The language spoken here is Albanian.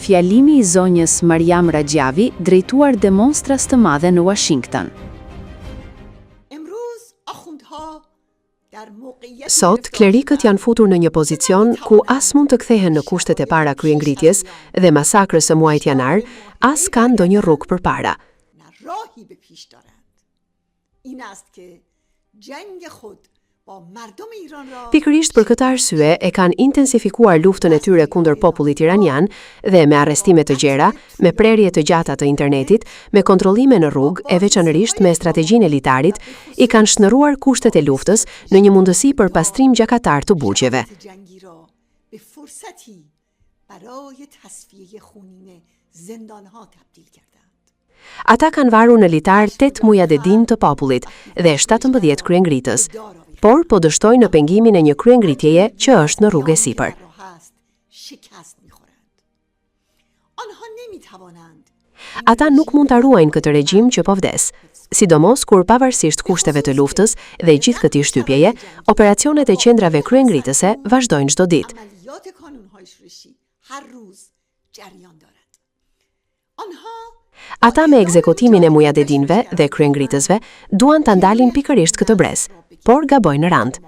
Fjalimi i zonjës Mariam Rajavi drejtuar demonstras të madhe në Washington. Sot, klerikët janë futur në një pozicion ku as mund të kthehen në kushtet e para kryengritjes dhe masakrës së muajit janar, as kanë ndonjë rrugë përpara. Pikërisht për këtë arsye e kanë intensifikuar luftën e tyre kundër popullit iranian dhe me arrestime të gjera, me prerje të gjata të internetit, me kontrollime në rrugë e veçanërisht me strategjinë e litarit, i kanë shndërruar kushtet e luftës në një mundësi për pastrim gjakatar të burgjeve. Ata kanë varur në litar 8 mujadedin të popullit dhe 17 kryengritës, por po dështojnë në pengimin e një kryengritjeje që është në rrugë e sipër. Ata nuk mund ta ruajnë këtë regjim që po vdes, sidomos kur pavarësisht kushteve të luftës dhe gjithë këtij shtypjeje, operacionet e qendrave kryengritëse vazhdojnë çdo ditë. Ata me ekzekutimin e mujadedinëve dhe kryengritësve duan ta ndalin pikërisht këtë brez, por gabojnë në rand.